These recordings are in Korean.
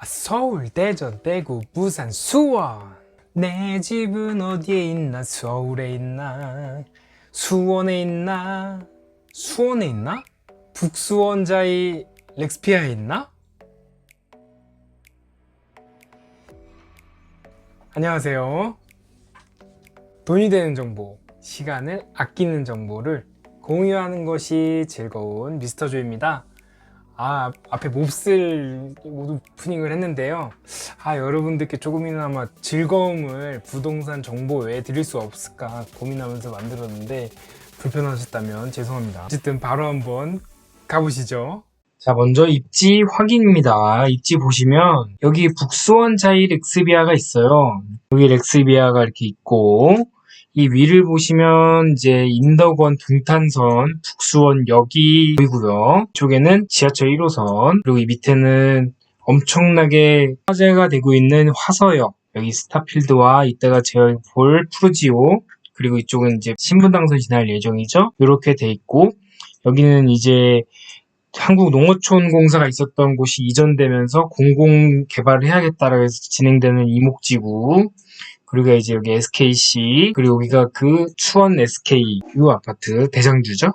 서울, 대전, 대구, 부산, 수원. 내 집은 어디에 있나? 서울에 있나? 수원에 있나? 수원에 있나? 북수원자이 렉스피아에 있나? 안녕하세요. 돈이 되는 정보, 시간을 아끼는 정보를 공유하는 것이 즐거운 미스터 조입니다. 앞에 몹쓸 오프닝을 했는데요. 여러분들께 조금이나마 즐거움을 부동산 정보 외에 드릴 수 없을까 고민하면서 만들었는데 불편하셨다면 죄송합니다. 어쨌든 바로 한번 가보시죠. 자, 먼저 입지 확인입니다. 입지 보시면 여기 북수원 자이 렉스비아가 있어요. 여기 렉스비아가 이렇게 있고, 이 위를 보시면 이제 인덕원 동탄선 북수원역이 보이고요. 이쪽에는 지하철 1호선, 그리고 이 밑에는 엄청나게 화제가 되고 있는 화서역, 여기 스타필드와 이따가 제가 볼 푸르지오, 그리고 이쪽은 이제 신분당선 지날 예정이죠. 이렇게 돼 있고, 여기는 이제 한국농어촌 공사가 있었던 곳이 이전되면서 공공 개발을 해야겠다라고 해서 진행되는 이목지구, 그리고 이제 여기 SKC, 그리고 여기가 그 수원 SK 이 아파트 대장주죠.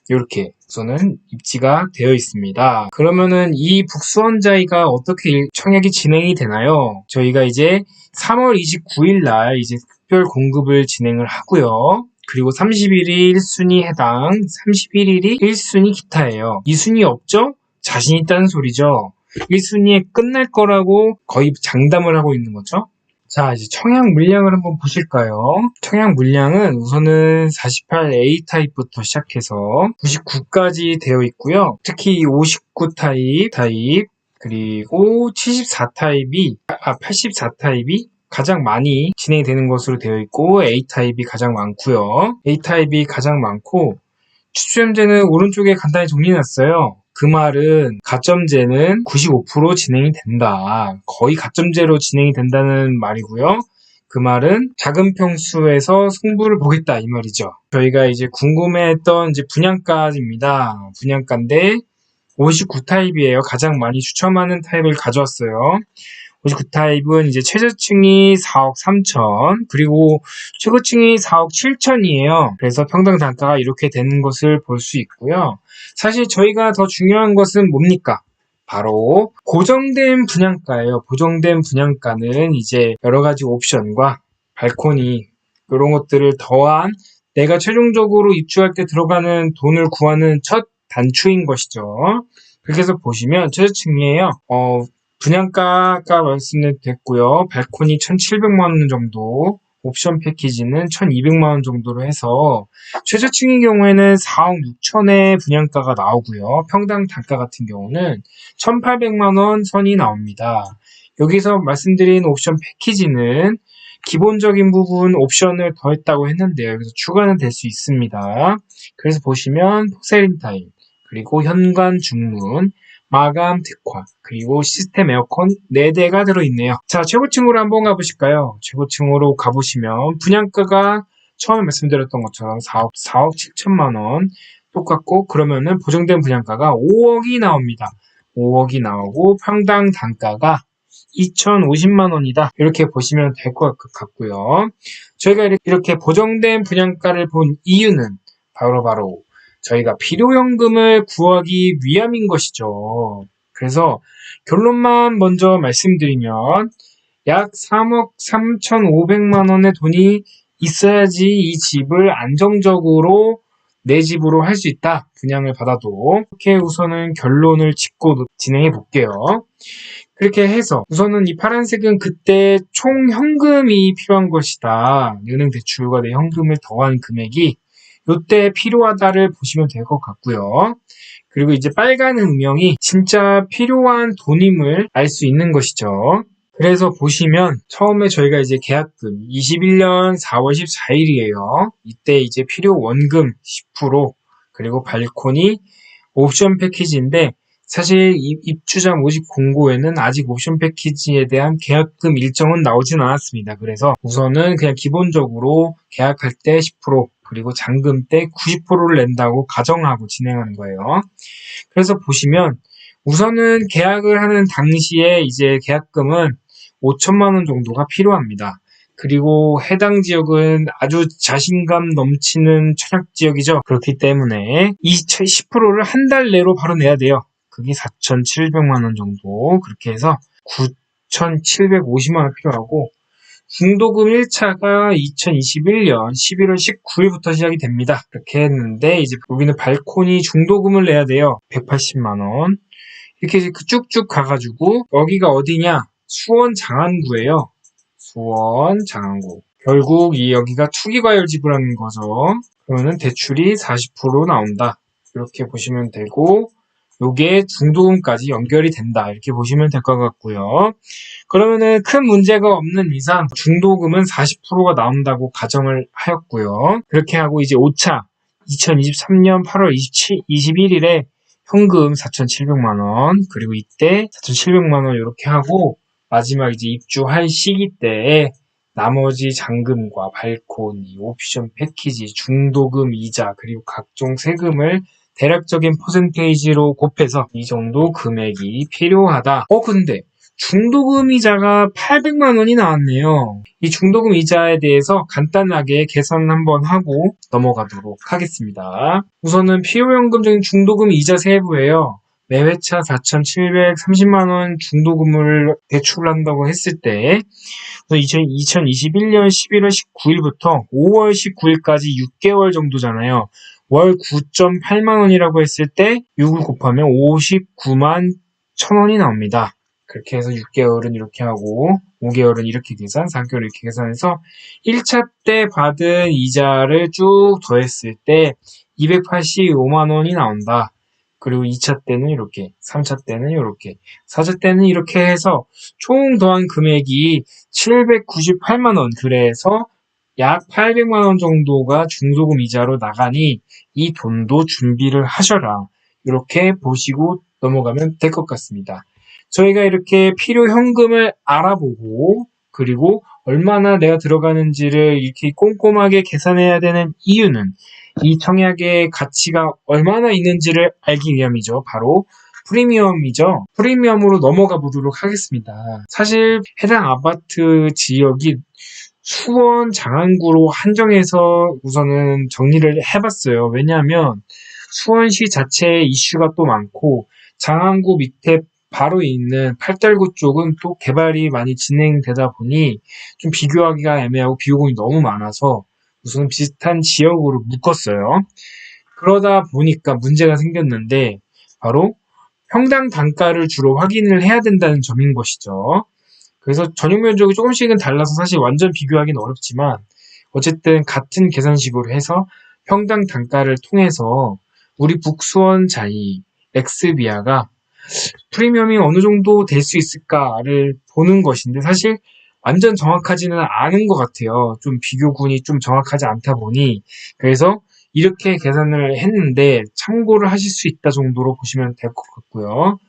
이렇게 우선은 입지가 되어 있습니다. 그러면은 이 북수원자이가 어떻게 청약이 진행이 되나요? 저희가 이제 3월 29일 날 이제 특별 공급을 진행을 하고요. 그리고 31일 1순위 해당, 31일이 1순위 기타예요. 2순위 없죠? 자신 있다는 소리죠. 1순위에 끝날 거라고 거의 장담을 하고 있는 거죠. 자, 이제 청약 물량을 한번 보실까요? 청약 물량은 우선은 48A 타입부터 시작해서 99까지 되어 있고요. 특히 59 타입, 그리고 74 타입이, 84 타입이 가장 많이 진행이 되는 것으로 되어 있고, A 타입이 가장 많고요. A 타입이 가장 많고, 추첨제는 오른쪽에 간단히 정리해놨어요. 그 말은 가점제는 95% 진행이 된다. 거의 가점제로 진행이 된다는 말이고요. 그 말은 작은 평수에서 승부를 보겠다 이 말이죠. 저희가 이제 궁금해했던 이제 분양가입니다. 분양가인데 59 타입이에요. 가장 많이 추첨하는 타입을 가져왔어요. 59 타입은 이제 최저층이 4억 3천, 그리고 최고층이 4억 7천이에요. 그래서 평당 단가가 이렇게 되는 것을 볼 수 있고요. 사실 저희가 더 중요한 것은 뭡니까? 바로 고정된 분양가예요. 고정된 분양가는 이제 여러 가지 옵션과 발코니 이런 것들을 더한 내가 최종적으로 입주할 때 들어가는 돈을 구하는 첫 단추인 것이죠. 그렇게 해서 보시면 최저층이에요. 분양가가 말씀드렸고요. 발코니 1,700만 원 정도, 옵션 패키지는 1,200만 원 정도로 해서 최저층의 경우에는 4억 6천의 분양가가 나오고요. 평당 단가 같은 경우는 1,800만 원 선이 나옵니다. 여기서 말씀드린 옵션 패키지는 기본적인 부분 옵션을 더했다고 했는데요. 그래서 추가는 될 수 있습니다. 그래서 보시면 포세린 타일, 그리고 현관 중문, 마감 특화, 그리고 시스템 에어컨 4대가 들어있네요. 자, 최고층으로 한번 가보실까요? 최고층으로 가보시면 분양가가 처음에 말씀드렸던 것처럼 4억 7천만 원 똑같고, 그러면은 보정된 분양가가 5억이 나옵니다. 5억이 나오고 평당 단가가 2,050만 원이다. 이렇게 보시면 될 것 같고요. 저희가 이렇게 보정된 분양가를 본 이유는 바로 저희가 필요연금을 구하기 위함인 것이죠. 그래서 결론만 먼저 말씀드리면 약 3억 3,500만 원의 돈이 있어야지 이 집을 안정적으로 내 집으로 할 수 있다. 분양을 받아도. 이렇게 우선은 결론을 짓고 진행해 볼게요. 그렇게 해서 우선은 이 파란색은 그때 총 현금이 필요한 것이다. 은행 대출과 내 현금을 더한 금액이 이때 필요하다를 보시면 될 것 같고요. 그리고 이제 빨간 음영이 진짜 필요한 돈임을 알 수 있는 것이죠. 그래서 보시면 처음에 저희가 이제 계약금 21년 4월 14일이에요. 이때 이제 필요 원금 10%, 그리고 발코니 옵션 패키지인데, 사실 입주자 모집 공고에는 아직 옵션 패키지에 대한 계약금 일정은 나오진 않았습니다. 그래서 우선은 그냥 기본적으로 계약할 때 10%, 그리고 잔금 때 90%를 낸다고 가정하고 진행하는 거예요. 그래서 보시면 우선은 계약을 하는 당시에 이제 계약금은 5천만 원 정도가 필요합니다. 그리고 해당 지역은 아주 자신감 넘치는 철학 지역이죠. 그렇기 때문에 이 10%를 한 달 내로 바로 내야 돼요. 그게 4,700만 원 정도. 그렇게 해서 9,750만 원 필요하고, 중도금 1차가 2021년 11월 19일부터 시작이 됩니다. 그렇게 했는데 이제 여기는 발코니 중도금을 내야 돼요. 180만 원. 이렇게 쭉쭉 가가지고 여기가 어디냐? 수원 장안구예요. 수원 장안구. 결국 여기가 투기과열 지구라는 거죠. 그러면은 대출이 40% 나온다. 이렇게 보시면 되고, 요게 중도금까지 연결이 된다. 이렇게 보시면 될 것 같고요. 그러면은 큰 문제가 없는 이상 중도금은 40%가 나온다고 가정을 하였고요. 그렇게 하고 이제 5차 2023년 8월 21일에 현금 4,700만 원, 그리고 이때 4,700만 원 이렇게 하고 마지막 이제 입주할 시기 때에 나머지 잔금과 발코니, 옵션 패키지, 중도금 이자, 그리고 각종 세금을 대략적인 퍼센테이지로 곱해서 이 정도 금액이 필요하다. 근데 중도금 이자가 800만 원이 나왔네요. 이 중도금 이자에 대해서 간단하게 계산 한번 하고 넘어가도록 하겠습니다. 우선은 필요연금적인 중도금 이자 세부예요. 매회차 4,730만 원 중도금을 대출한다고 했을 때 2021년 11월 19일부터 5월 19일까지 6개월 정도잖아요. 월 9.8만 원이라고 했을 때 6을 곱하면 59만 1,000원이 나옵니다. 그렇게 해서 6개월은 이렇게 하고 5개월은 이렇게 계산, 4개월 이렇게 계산해서 1차 때 받은 이자를 쭉 더했을 때 285만 원이 나온다. 그리고 2차 때는 이렇게, 3차 때는 이렇게, 4차 때는 이렇게 해서 총 더한 금액이 798만 원. 그래서 약 800만 원 정도가 중도금 이자로 나가니 이 돈도 준비를 하셔라. 이렇게 보시고 넘어가면 될 것 같습니다. 저희가 이렇게 필요 현금을 알아보고 그리고 얼마나 내가 들어가는지를 이렇게 꼼꼼하게 계산해야 되는 이유는 이 청약의 가치가 얼마나 있는지를 알기 위함이죠. 바로 프리미엄이죠. 프리미엄으로 넘어가 보도록 하겠습니다. 사실 해당 아파트 지역이 수원 장안구로 한정해서 우선은 정리를 해봤어요. 왜냐하면 수원시 자체에 이슈가 또 많고 장안구 밑에 바로 있는 팔달구 쪽은 또 개발이 많이 진행되다 보니 좀 비교하기가 애매하고 비용이 너무 많아서 우선 비슷한 지역으로 묶었어요. 그러다 보니까 문제가 생겼는데 바로 평당 단가를 주로 확인을 해야 된다는 점인 것이죠. 그래서 전용 면적이 조금씩은 달라서 사실 완전 비교하기는 어렵지만 어쨌든 같은 계산식으로 해서 평당 단가를 통해서 우리 북수원 자이 렉스비아가 프리미엄이 어느 정도 될 수 있을까를 보는 것인데 사실 완전 정확하지는 않은 것 같아요. 좀 비교군이 좀 정확하지 않다 보니 그래서 이렇게 계산을 했는데 참고를 하실 수 있다 정도로 보시면 될 것 같고요.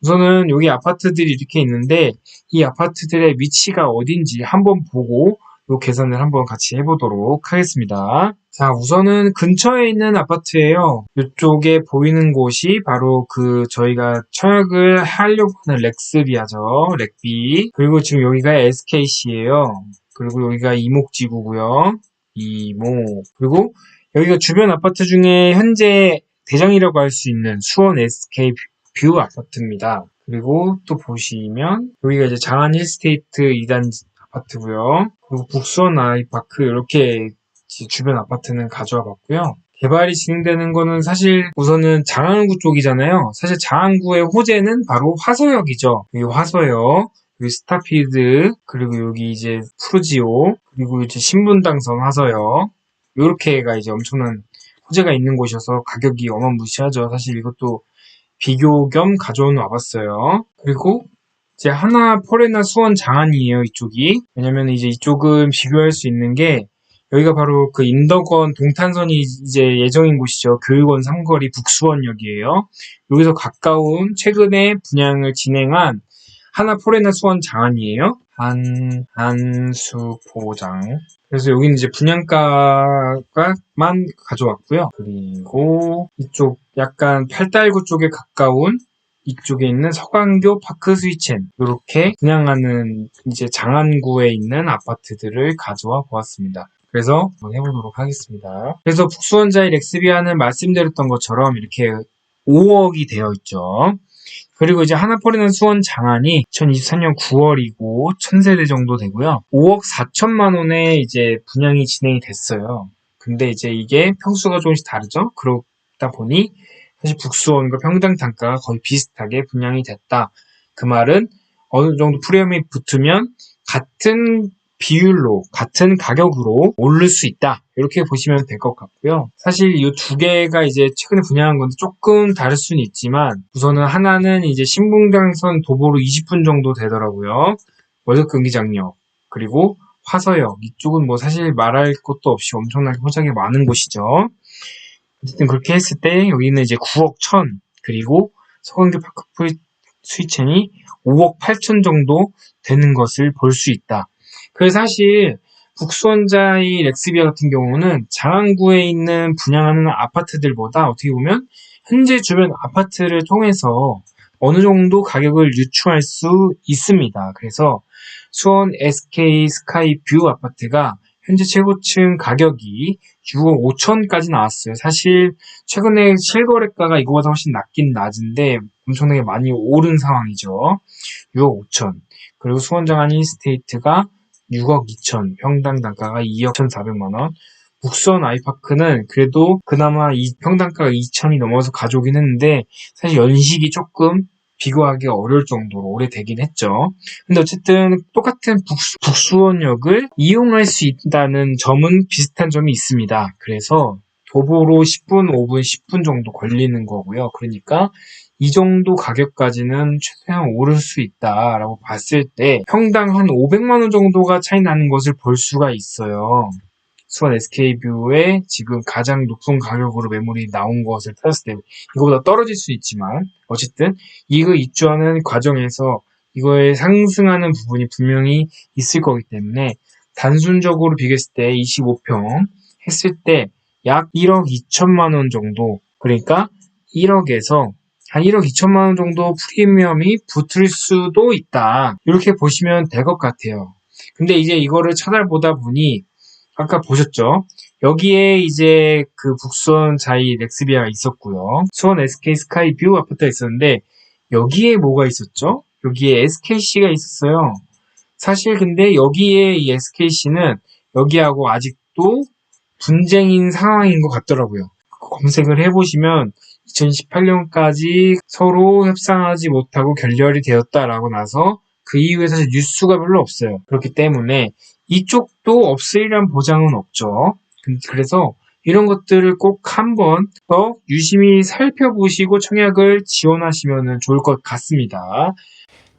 우선은 여기 아파트들이 이렇게 있는데 이 아파트들의 위치가 어딘지 한번 보고 이 계산을 한번 같이 해보도록 하겠습니다. 자, 우선은 근처에 있는 아파트예요. 이쪽에 보이는 곳이 바로 저희가 청약을 하려고 하는 렉스비아죠. 렉비. 그리고 지금 여기가 SKC예요. 그리고 여기가 이목지구고요. 이목. 그리고 여기가 주변 아파트 중에 현재 대장이라고 할 수 있는 수원 SK 뷰 아파트입니다. 그리고 또 보시면 여기가 이제 장안 힐스테이트 2단 아파트고요. 그리고 북수원 아이파크 이렇게 주변 아파트는 가져와 봤고요. 개발이 진행되는 거는 사실 우선은 장안구 쪽이잖아요. 사실 장안구의 호재는 바로 화서역이죠. 여기 화서역, 여기 스타필드, 그리고 여기 이제 푸르지오, 그리고 이제 신분당선 화서역 이렇게가 이제 엄청난 호재가 있는 곳이어서 가격이 어마무시하죠. 사실 이것도 비교 겸 가져온 와봤어요. 그리고 이제 하나 포레나 수원 장안이에요, 이쪽이. 왜냐면 이제 이쪽은 비교할 수 있는 게 여기가 바로 인덕원 동탄선이 이제 예정인 곳이죠. 교육원 삼거리 북수원역이에요. 여기서 가까운 최근에 분양을 진행한 하나 포레나 수원 장안이에요. 한수포장. 그래서 여기는 이제 분양가만 가져왔고요. 그리고 이쪽 약간 팔달구 쪽에 가까운 이쪽에 있는 서강교 파크 스위첸 이렇게 분양하는 이제 장안구에 있는 아파트들을 가져와 보았습니다. 그래서 한번 해보도록 하겠습니다. 그래서 북수원자의 렉스비아는 말씀드렸던 것처럼 이렇게 5억이 되어 있죠. 그리고 이제 하나포리는 수원 장안이 2023년 9월이고 1000세대 정도 되고요. 5억 4천만 원에 이제 분양이 진행이 됐어요. 근데 이제 이게 평수가 조금씩 다르죠. 그러다 보니 사실 북수원과 평당 단가가 거의 비슷하게 분양이 됐다. 그 말은 어느 정도 프리미엄이 붙으면 같은 비율로 같은 가격으로 오를 수 있다. 이렇게 보시면 될 것 같고요. 사실 이 두 개가 이제 최근에 분양한 건데 조금 다를 수는 있지만 우선은 하나는 이제 신분당선 도보로 20분 정도 되더라고요. 월드 경기장역 그리고 화서역 이쪽은 뭐 사실 말할 것도 없이 엄청나게 호장이 많은 곳이죠. 어쨌든 그렇게 했을 때 여기는 이제 9억 1천 그리고 서강교 파크 스위첸이 5억 8천 정도 되는 것을 볼 수 있다. 그래서 사실 북수원자의 렉스비아 같은 경우는 장안구에 있는 분양하는 아파트들보다 어떻게 보면 현재 주변 아파트를 통해서 어느 정도 가격을 유추할 수 있습니다. 그래서 수원 SK 스카이 뷰 아파트가 현재 최고층 가격이 6억 5천까지 나왔어요. 사실 최근에 실거래가가 이거보다 훨씬 낮긴 낮은데 엄청나게 많이 오른 상황이죠. 6억 5천. 그리고 수원 장안 힐스테이트가 6억 2천, 평당 단가가 2억 1,400만 원. 북수원 아이파크는 그래도 그나마 이 평당가가 2천이 넘어서 가져오긴 했는데 사실 연식이 조금 비교하기 어려울 정도로 오래되긴 했죠. 근데 어쨌든 똑같은 북수원역을 이용할 수 있다는 점은 비슷한 점이 있습니다. 그래서 도보로 10분, 5분, 10분 정도 걸리는 거고요. 그러니까 이 정도 가격까지는 최대한 오를 수 있다라고 봤을 때 평당 한 500만 원 정도가 차이 나는 것을 볼 수가 있어요. 수원 SK뷰에 지금 가장 높은 가격으로 매물이 나온 것을 따졌을 때 이거보다 떨어질 수 있지만 어쨌든 이거 입주하는 과정에서 이거에 상승하는 부분이 분명히 있을 거기 때문에 단순적으로 비교했을 때 25평 했을 때 약 1억 2천만 원 정도 그러니까 1억에서 한 1억 2천만 원 정도 프리미엄이 붙을 수도 있다. 이렇게 보시면 될 것 같아요. 근데 이제 이거를 찾아보다 보니 아까 보셨죠? 여기에 이제 그 북수원 자이 렉스비아가 있었고요. 수원 SK 스카이 뷰 아파트가 있었는데 여기에 뭐가 있었죠? 여기에 SKC가 있었어요. 사실 근데 여기에 이 SKC는 여기하고 아직도 분쟁인 상황인 것 같더라고요. 검색을 해보시면 2018년까지 서로 협상하지 못하고 결렬이 되었다라고 나서 그 이후에 사실 뉴스가 별로 없어요. 그렇기 때문에 이쪽도 없으리란 보장은 없죠. 그래서 이런 것들을 꼭 한 번 더 유심히 살펴보시고 청약을 지원하시면 좋을 것 같습니다.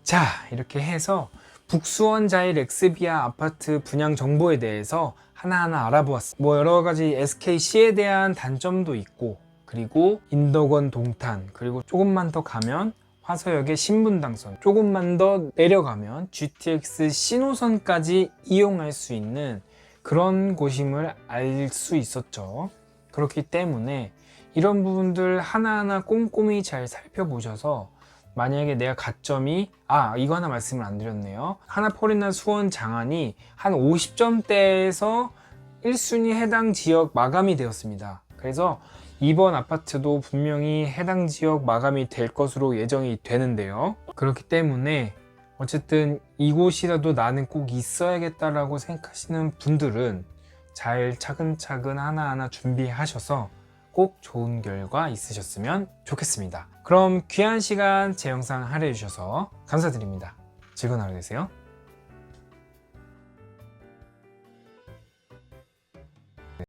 자, 이렇게 해서 북수원자의 렉스비아 아파트 분양 정보에 대해서 하나하나 알아보았습니다. 뭐 여러 가지 SKC에 대한 단점도 있고 그리고 인덕원 동탄 그리고 조금만 더 가면 화서역의 신분당선 조금만 더 내려가면 GTX 신호선까지 이용할 수 있는 그런 곳임을 알 수 있었죠. 그렇기 때문에 이런 부분들 하나하나 꼼꼼히 잘 살펴보셔서 만약에 내가 가점이 이거 하나 말씀을 안 드렸네요. 하나포리나 수원 장안이 한 50점대에서 1순위 해당 지역 마감이 되었습니다. 그래서 이번 아파트도 분명히 해당 지역 마감이 될 것으로 예정이 되는데요. 그렇기 때문에 어쨌든 이곳이라도 나는 꼭 있어야겠다라고 생각하시는 분들은 잘 차근차근 하나하나 준비하셔서 꼭 좋은 결과 있으셨으면 좋겠습니다. 그럼 귀한 시간 제 영상 할애해 주셔서 감사드립니다. 즐거운 하루 되세요.